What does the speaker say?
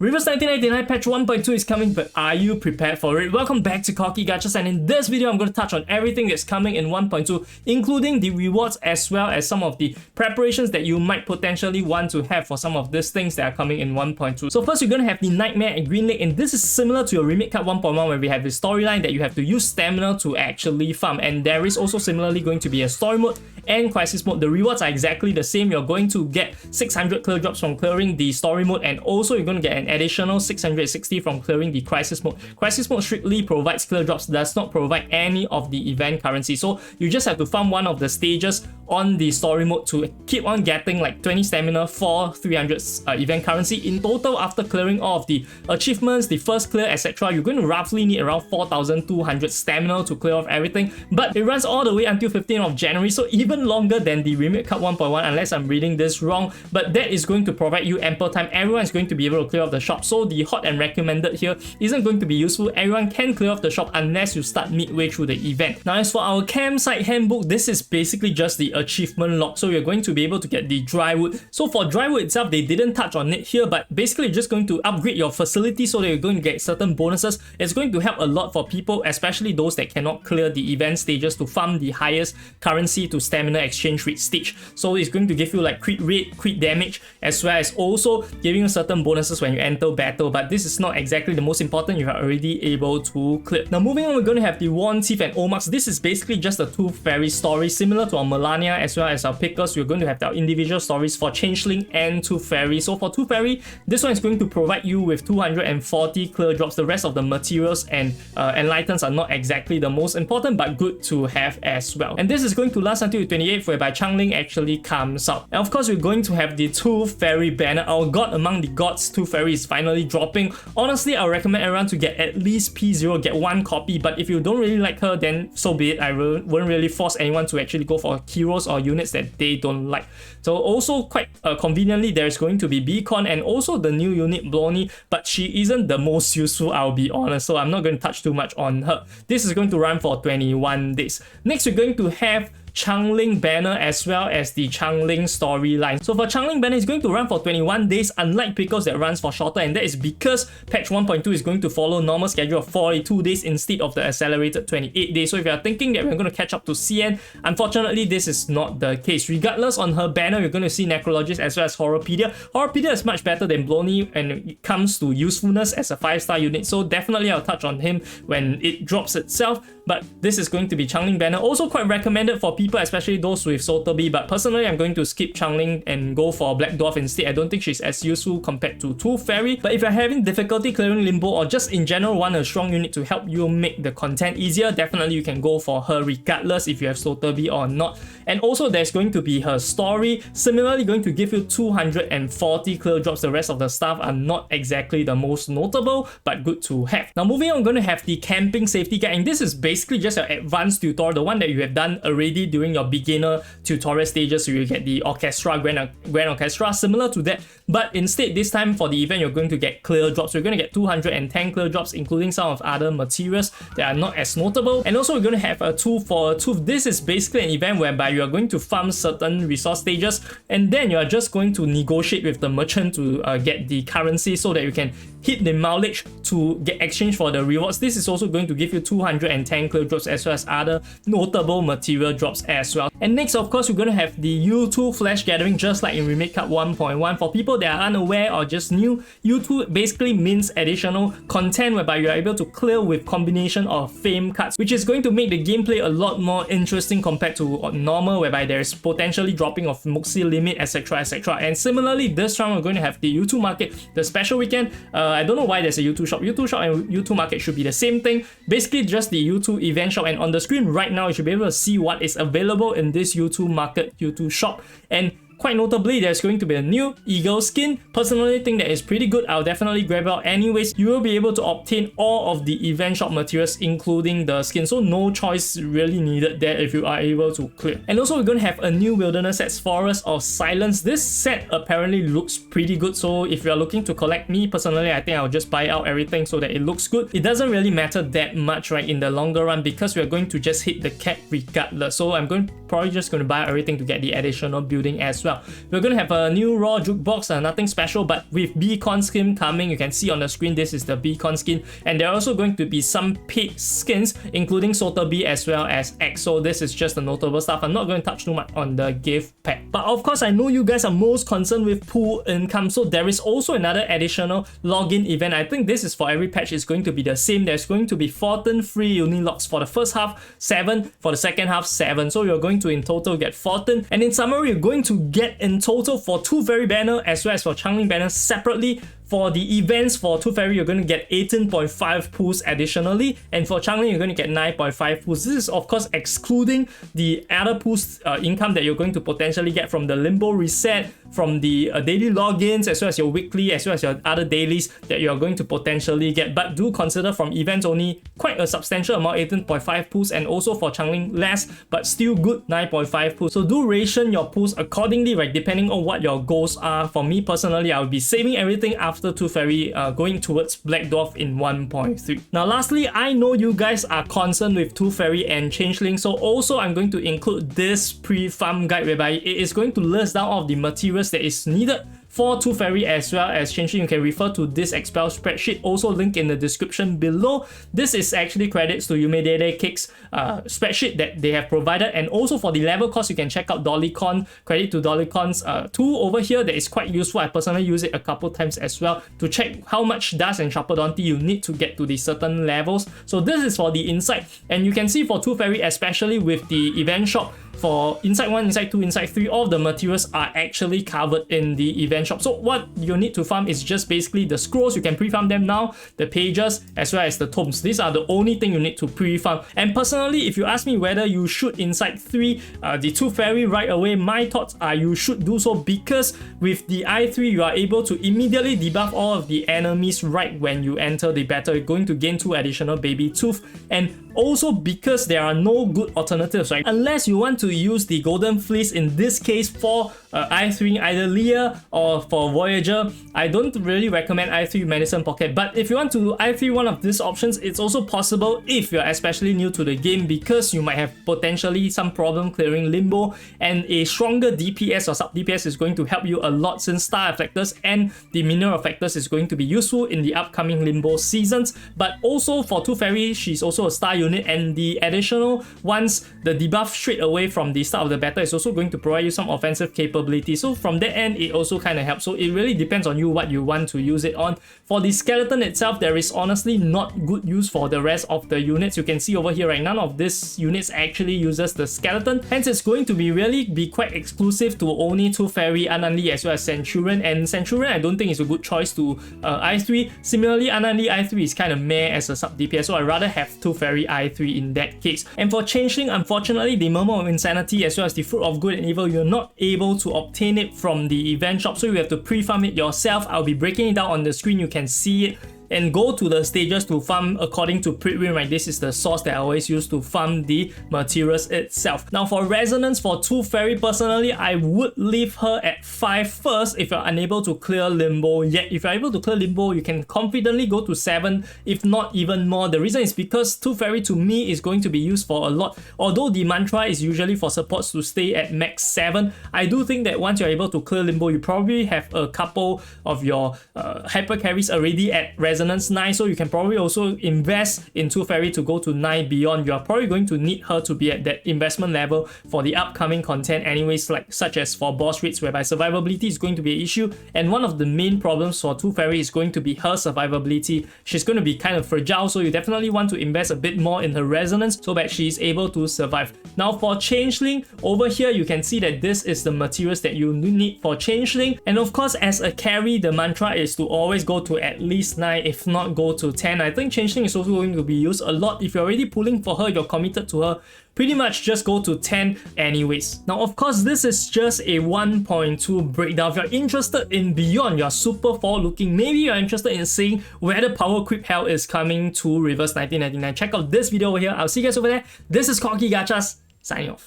Reverse 1999 patch 1.2 is coming, but are you prepared for it? Welcome back to Cocky Gachas, and in this video I'm going to touch on everything that's coming in 1.2, including the rewards as well as some of the preparations that you might potentially want to have for some of these things that are coming in 1.2. So first, you're going to have the Nightmare at Green Lake, and this is similar to your Remake Cut 1.1 where we have the storyline that you have to use stamina to actually farm, and there is also similarly going to be a story mode and crisis mode. The rewards are exactly the same. You're going to get 600 clear drops from clearing the story mode, and also you're going to get an additional 660 from clearing the crisis mode. Crisis mode strictly provides clear drops, does not provide any of the event currency, so you just have to farm one of the stages on the story mode to keep on getting like 20 stamina for 300 event currency. In total, after clearing all of the achievements, the first clear, etc., you're going to roughly need around 4,200 stamina to clear off everything, but it runs all the way until 15th of January, so even longer than the Remake Cut 1.1 unless I'm reading this wrong, but that is going to provide you ample time. Everyone is going to be able to clear off the shop, so the hot and recommended here isn't going to be useful. Everyone can clear off the shop unless you start midway through the event. Now, as for our campsite handbook, this is basically just the achievement log, so you're going to be able to get the drywood. So for drywood itself, they didn't touch on it here, but basically you're just going to upgrade your facility so that you're going to get certain bonuses. It's going to help a lot for people, especially those that cannot clear the event stages, to farm the highest currency to stamina exchange rate stage. So it's going to give you like crit rate, crit damage, as well as also giving you certain bonuses when you enter battle, but this is not exactly the most important. You are already able to clear. Now moving on, we're going to have the Worn Teeth and Omax. This is basically just a Tooth Fairy story, similar to our Melania as well as our Pickers. We're going to have our individual stories for Changeling and Tooth Fairy. So for Tooth Fairy, this one is going to provide you with 240 clear drops. The rest of the materials and enlightens are not exactly the most important, but good to have as well. And this is going to last until the 28th, whereby Changeling actually comes out. And of course, we're going to have the Tooth Fairy banner. Our God among the gods Tooth Fairy is finally dropping. Honestly, I recommend everyone to get at least P0, get one copy, but if you don't really like her, then so be it. I won't really force anyone to actually go for heroes or units that they don't like. So also quite conveniently, there's going to be Beacon and also the new unit Bloney, but she isn't the most useful, I'll be honest, so I'm not going to touch too much on her. This is going to run for 21 days. Next, we're going to have Changeling banner as well as the Changeling storyline. So for Changeling banner, it's going to run for 21 days, unlike Pickles that runs for shorter, and that is because patch 1.2 is going to follow normal schedule of 42 days instead of the accelerated 28 days. So if you're thinking that we're going to catch up to CN, unfortunately this is not the case. Regardless, on her banner you're going to see Necrologist as well as Horrorpedia. Horrorpedia is much better than Bloney when it comes to usefulness as a 5-star unit, so definitely I'll touch on him when it drops itself. But this is going to be Changeling banner, also quite recommended for people, especially those with Sotheby, but personally I'm going to skip Changeling and go for Black Dwarf instead. I don't think she's as useful compared to Tooth Fairy, but if you're having difficulty clearing Limbo or just in general want a strong unit to help you make the content easier, definitely you can go for her regardless if you have Sotheby or not. And also there's going to be her story, similarly going to give you 240 clear drops. The rest of the stuff are not exactly the most notable, but good to have. Now moving on, I'm going to have the Camping Safety Guide, and this is basically just your advanced tutorial, the one that you have done already during your beginner tutorial stages. So you get the Orchestra, Grand Orchestra, similar to that, but instead this time for the event you're going to get clear drops. You're going to get 210 clear drops, including some of other materials that are not as notable. And also we're going to have a tool for a tooth. This is basically an event whereby you are going to farm certain resource stages, and then you are just going to negotiate with the merchant to get the currency so that you can hit the mileage to get exchange for the rewards. This is also going to give you 210 clear drops as well as other notable material drops as well. And next, of course, we're going to have the U2 Flash Gathering, just like in Remake Cut 1.1. For people that are unaware or just new, U2 basically means additional content whereby you are able to clear with combination of fame cards, which is going to make the gameplay a lot more interesting compared to normal, whereby there's potentially dropping of Moxie limit, etc, etc. And similarly, this round we're going to have the U2 market, the special weekend. I don't know why there's a U2 shop. U2 shop and U2 market should be the same thing, basically just the U2 event shop. And on the screen right now you should be able to see what is available in this U2 market, U2 shop. And quite notably, there's going to be a new Eagle skin. Personally, think that is pretty good. I'll definitely grab it out anyways. You will be able to obtain all of the event shop materials, including the skin, so no choice really needed there if you are able to clear. And also, we're going to have a new Wilderness set, Forest of Silence. This set apparently looks pretty good, so if you're looking to collect, me personally, I think I'll just buy out everything so that it looks good. It doesn't really matter that much, right, in the longer run, because we're going to just hit the cap regardless. So I'm probably just going to buy everything to get the additional building as well. well. We're going to have a new raw jukebox, nothing special, but with beacon skin coming. You can see on the screen, this is the beacon skin, and there are also going to be some paid skins, including Sotheby as well as X. So this is just the notable stuff. I'm not going to touch too much on the gift pack. But of course, I know you guys are most concerned with pool income, so there is also another additional login event. I think this is for every patch. It's going to be the same. There's going to be 14 free Unilogs for the first half, 7 for the second half, 7. So you're going to in total get 14. And in summary, you're going to get in total for 2 Fairy banner as well as for Changeling banner separately. For the events for 2 Fairy, you're going to get 18.5 pools additionally, and for Changeling, you're going to get 9.5 pools. This is of course excluding the other pools income that you're going to potentially get from the Limbo reset, from the daily logins, as well as your weekly, as well as your other dailies that you're going to potentially get. But do consider from events only quite a substantial amount, 18.5 pools, and also for Changeling less, but still good 9.5 pools. So do ration your pools accordingly, right, depending on what your goals are. For me personally, I will be saving everything after 2 Fairy, going towards Black Dwarf in 1.3. Now lastly, I know you guys are concerned with 2 Fairy and Changeling, so also I'm going to include this pre-farm guide whereby it is going to list down all of the materials that is needed for 2 Fairy as well as Changeling. You can refer to this Excel spreadsheet, also linked in the description below. This is actually credits to Yumedede Cake's spreadsheet that they have provided, and also for the level cost, you can check out Dollycon. Credit to Dollycon's tool over here that is quite useful. I personally use it a couple times as well to check how much dust and Sharpodonty you need to get to the certain levels. So this is for the Insight, and you can see for 2 Fairy, especially with the event shop, for Insight 1, Insight 2, Insight 3, all of the materials are actually covered in the event shop. So what you need to farm is just basically the scrolls. You can pre-farm them now, the pages, as well as the tomes. These are the only thing you need to pre-farm. And personally, if you ask me whether you should Insight 3, the 2 Fairy right away, my thoughts are you should do so, because with the I3, you are able to immediately debuff all of the enemies right when you enter the battle. You're going to gain 2 additional baby tooth, and also because there are no good alternatives, right? Unless you want to use the Golden Fleece, in this case for I3, either Leah or for Voyager, I don't really recommend I3 Medicine Pocket. But if you want to I3 one of these options, it's also possible if you're especially new to the game, because you might have potentially some problem clearing Limbo, and a stronger DPS or sub DPS is going to help you a lot, since Star Affectors and the Mineral Affectors is going to be useful in the upcoming Limbo seasons. But also for 2 Fairy, she's also a star unit, and the additional ones, the debuff straight away from the start of the battle is also going to provide you some offensive capability. So from that end, it also kind of helps. So it really depends on you what you want to use it on. For the skeleton itself, there is honestly not good use for the rest of the units. You can see over here, right, none of these units actually uses the skeleton, hence it's going to be quite exclusive to only 2 Fairy, Ananli, as well as Centurion. And Centurion, I don't think is a good choice to I3. Similarly, Ananli I3 is kind of meh as a sub DPS, so I'd rather have 2 Fairy I3 in that case. And for Changeling, unfortunately, the Murmur of Insanity as well as the Fruit of Good and Evil, you're not able to obtain it from the event shop, so you have to pre-farm it yourself. I'll be breaking it down on the screen, you can see it. And go to the stages to farm according to Pritwin, right? This is the source that I always use to farm the materials itself. Now for Resonance for 2 Fairy, personally, I would leave her at 5 first if you're unable to clear Limbo yet. If you're able to clear Limbo, you can confidently go to 7, if not even more. The reason is because 2 Fairy to me is going to be used for a lot. Although the mantra is usually for supports to stay at max 7, I do think that once you're able to clear Limbo, you probably have a couple of your hyper carries already at Resonance 9, so you can probably also invest in 2 Fairy to go to 9 beyond. You are probably going to need her to be at that investment level for the upcoming content anyways, like such as for boss rates, whereby survivability is going to be an issue, and one of the main problems for 2 Fairy is going to be her survivability. She's going to be kind of fragile, so you definitely want to invest a bit more in her Resonance so that she is able to survive. Now for Changeling, over here you can see that this is the materials that you need for Changeling, and of course as a carry, the mantra is to always go to at least 9, if not go to 10. I think Changeling is also going to be used a lot. If you're already pulling for her, you're committed to her, pretty much just go to 10 anyways. Now of course this is just a 1.2 breakdown. If you're interested in beyond, you're super forward looking, maybe you're interested in seeing where the power creep hell is coming to Reverse 1999, check out this video over here. I'll see you guys over there. This is Corky Gachas, signing off.